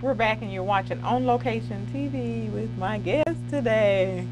We're back and you're watching On Location TV with my guest today.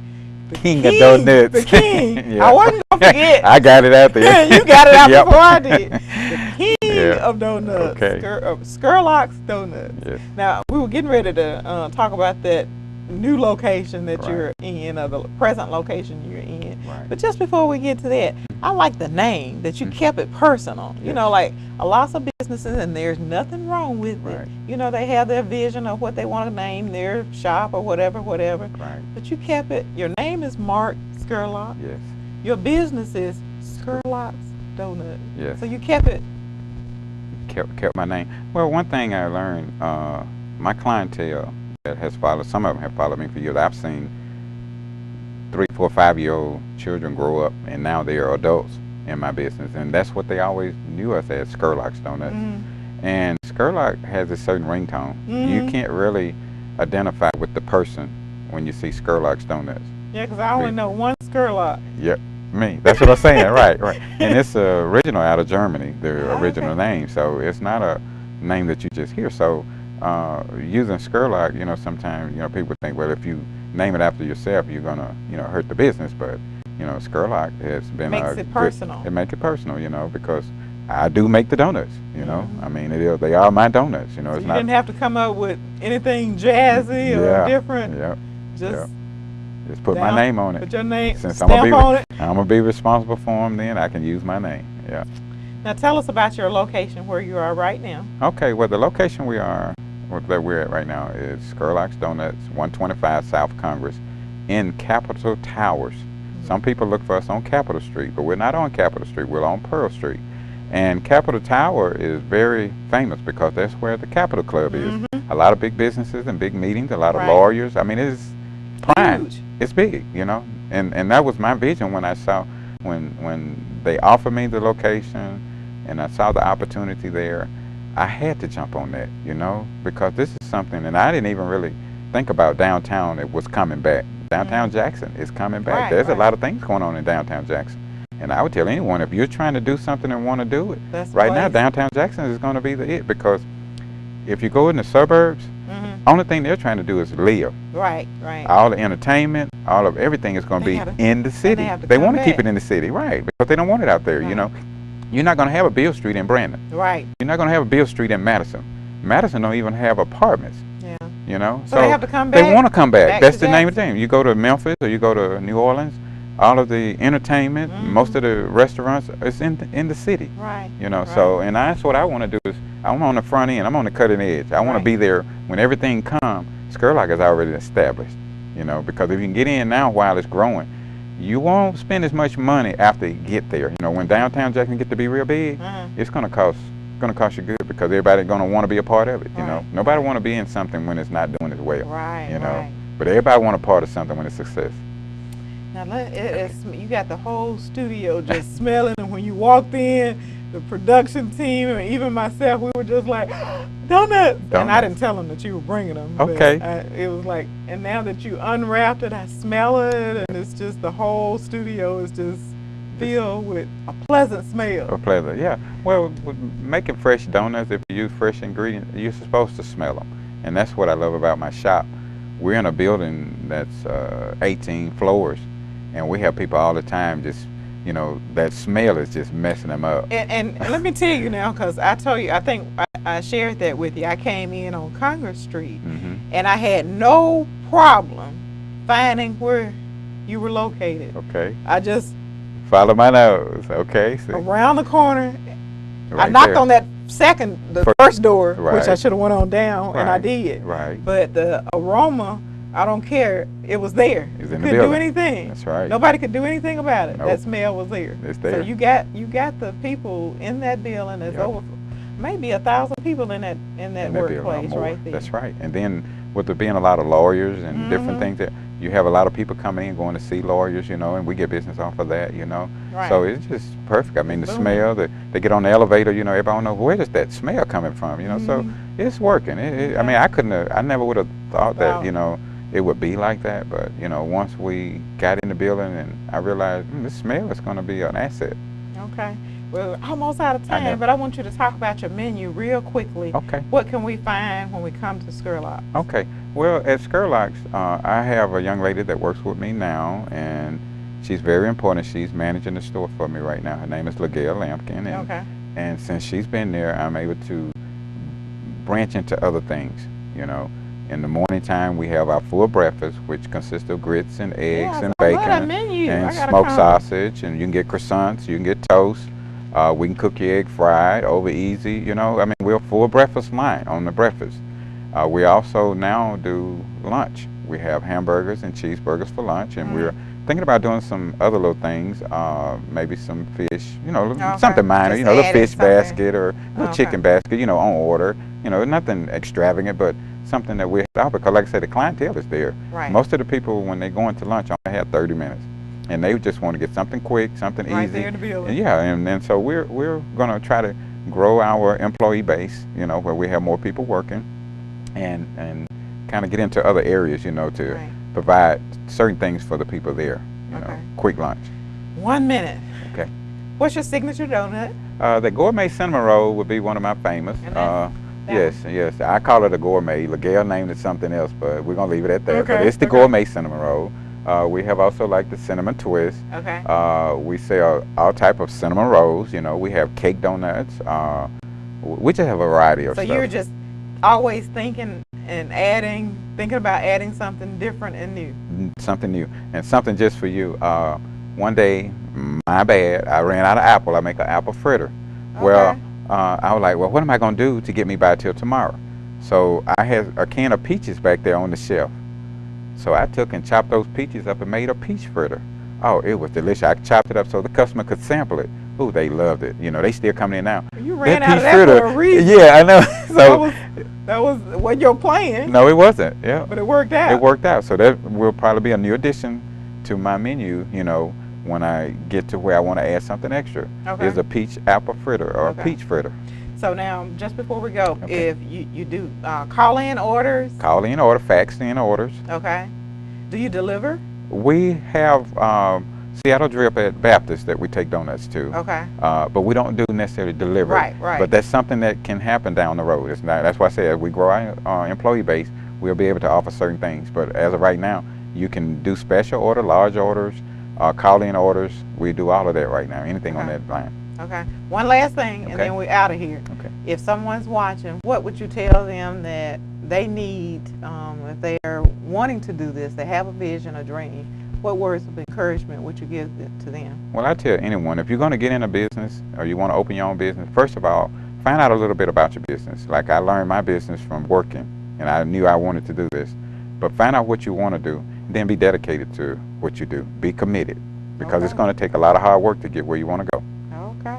The King of Donuts. The king. Yeah. I wasn't going to forget. I got it out there. You got it out Yep. before I did. The king Yeah. of donuts. Okay. Scurlock's Donuts. Yes. Now, we were getting ready to talk about that new location that Right. you're in, or the present location you're in. Right. But just before we get to that, I like the name that you kept it personal. You Yes. know, like a lot of businesses, and there's nothing wrong with it. Right. You know, they have their vision of what they want to name their shop or whatever. Right. But you kept it. Your name is Mark Scurlock. Yes. Your business is Scurlock's Donuts. Yes. So you kept it. Kept my name. Well, one thing I learned, my clientele that has followed, some of them have followed me for years. I've seen 3, 4, 5-year-old children grow up, and now they are adults in my business, and that's what they always knew us as, Scurlock's Donuts. And Scurlock has a certain ringtone. You can't really identify with the person when you see Scurlock's Donuts. Yeah, because I only know one Scurlock. Yep, me. That's what I'm saying. Right. And it's original out of Germany, the original name. So it's not a name that you just hear. So using Scurlock, you know, sometimes, you know, people think, well, if you name it after yourself, you're gonna, you know, hurt the business. But you know, Scurlock has been makes it personal. It makes it personal, you know, because I do make the donuts. You know, I mean, they are my donuts. You know, So it's you not. didn't have to come up with anything jazzy or different. Yeah. Just Just put my name on it. Put your name, Since stamp on it. I'm gonna be responsible for them, then I can use my name. Yeah. Now tell us about your location, where you are right now. Okay. Well, the location that we're at right now is Scurlock's Donuts, 125 South Congress, in Capitol Towers. Some people look for us on Capitol Street, but we're not on Capitol Street. We're on Pearl Street. And Capitol Tower is very famous because that's where the Capitol Club is. A lot of big businesses and big meetings, a lot of lawyers. I mean, it's prime. Huge. It's big, you know. And that was my vision when I saw, when they offered me the location and I saw the opportunity there, I had to jump on that, you know, because this is something, and I didn't even really think about downtown. It was coming back. Downtown Jackson is coming back. There's a lot of things going on in downtown Jackson. And I would tell anyone, if you're trying to do something and want to do it, right now downtown Jackson is going to be it, because if you go in the suburbs, only thing they're trying to do is live. Right. All the entertainment, all of everything is going to be in the city. They want to keep it in the city, right? Because they don't want it out there, you know. You're not going to have a Beale Street in Brandon. Right. You're not going to have a Beale Street in Madison. Madison don't even have apartments. Yeah. You know. So they have to come back. They want to come back. That's the name of the Jackson. thing. You go to Memphis or you go to New Orleans, all of the entertainment, most of the restaurants, it's in the city. Right. You know. So, and that's what I want to do is, I'm on the front end. I'm on the cutting edge. I want to be there when everything comes. Scurlock is already established. You know, because if you can get in now while it's growing, you won't spend as much money after you get there. You know, when downtown Jackson get to be real big, it's gonna cost you good, because everybody's gonna want to be a part of it. You know, nobody want to be in something when it's not doing as well. Right. You know, but everybody want a part of something when it's success. Now you got the whole studio just smelling, and when you walked in, the production team and even myself, we were just like, donuts. And I didn't tell them that you were bringing them. Okay. It was like, and now that you unwrapped it, I smell it, and it's just, the whole studio is just filled with a pleasant smell. A pleasant, yeah. Well, with making fresh donuts, if you use fresh ingredients, you're supposed to smell them. And that's what I love about my shop. We're in a building that's 18 floors, and we have people all the time just, you know, that smell is just messing them up. And let me tell you now, because I told you, I think I shared that with you. I came in on Congress Street, and I had no problem finding where you were located. Okay. I just follow my nose. Okay. See. Around the corner. Right I knocked there on the first door, which I should have went on down, and I did. Right. But the aroma, I don't care. It was there. It's you in the couldn't do building. anything. That's right. Nobody could do anything about it. Nope. That smell was there. It's there. So you got the people in that building. There's over maybe 1,000 people in that workplace right there. That's right. And then with there being a lot of lawyers and different things, that you have a lot of people coming in going to see lawyers, you know, and we get business off of that, you know. Right. So it's just perfect. I mean, the smell, they get on the elevator, you know, everybody knows where does that smell coming from, you know. So it's working. I mean, I never would have thought that, you know, it would be like that, but you know, once we got in the building and I realized this smell is going to be an asset. Okay. We're almost out of time, but I want you to talk about your menu real quickly. Okay. What can we find when we come to Scurlock? Okay. Well, at Scurlock's, I have a young lady that works with me now, and she's very important. She's managing the store for me right now. Her name is LaGail Lampkin. And, and since she's been there, I'm able to branch into other things, you know. In the morning time, we have our full breakfast, which consists of grits and eggs and bacon and smoked sausage, and you can get croissants, you can get toast. We can cook your egg fried over easy, you know. I mean, we're a full breakfast line on the breakfast. We also now do lunch. We have hamburgers and cheeseburgers for lunch, and we're thinking about doing some other little things, maybe some fish, you know, something minor, you know, the fish basket or the chicken basket, you know, on order. You know, nothing extravagant, but something that we have out, because like I said, the clientele is there. Most of the people, when they go into lunch, only have 30 minutes. And they just want to get something quick, something easy. Right there in the building. Yeah, and so we're going to try to grow our employee base, you know, where we have more people working, and kind of get into other areas, you know, to provide certain things for the people there, you know, quick lunch. 1 minute. Okay. What's your signature donut? The gourmet cinnamon roll would be one of my famous. Yes, I call it a gourmet. LaGail named it something else, but we're going to leave it at that. But it's the gourmet cinnamon roll. We have also like the cinnamon twist. We sell all type of cinnamon rolls. You know, we have cake donuts. We just have a variety of stuff. So you're just always thinking about adding something different and new. Something new, and something just for you. One day, my bad, I ran out of apple. I make an apple fritter. Well, I was like, well, what am I going to do to get me by till tomorrow? So I had a can of peaches back there on the shelf. So I took and chopped those peaches up and made a peach fritter. Oh, it was delicious. I chopped it up so the customer could sample it. Oh, they loved it. You know, they still coming in now. You ran out of that for a reason. Yeah, I know. So that was what your plan. No, it wasn't. Yeah, but it worked out. It worked out. So that will probably be a new addition to my menu. You know, when I get to where I want to add something extra, is a peach apple fritter or a peach fritter. So now, just before we go, if you do call-in orders? Call-in order, fax-in orders. Okay. Do you deliver? We have Seattle Drip at Baptist that we take donuts to. Okay. But we don't do necessarily delivery. Right. But that's something that can happen down the road. It's not, that's why I say as we grow our employee base, we'll be able to offer certain things. But as of right now, you can do special order, large orders, call-in orders. We do all of that right now, anything on that line. Okay. One last thing, and then we're out of here. Okay. If someone's watching, what would you tell them that they need if they are wanting to do this, they have a vision, a dream? What words of encouragement would you give to them? Well, I tell anyone, if you're going to get in a business or you want to open your own business, first of all, find out a little bit about your business. Like I learned my business from working, and I knew I wanted to do this. But find out what you want to do, and then be dedicated to what you do. Be committed, because it's going to take a lot of hard work to get where you want to go. Okay.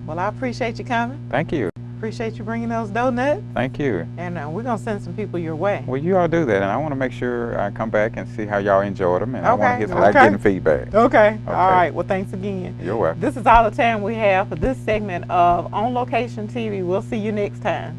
Well, I appreciate you coming. Thank you. Appreciate you bringing those donuts. Thank you. And we're going to send some people your way. Well, you all do that, and I want to make sure I come back and see how y'all enjoyed them, and I want to get like getting feedback. Okay. All right. Well, thanks again. You're welcome. This is all the time we have for this segment of On Location TV. We'll see you next time.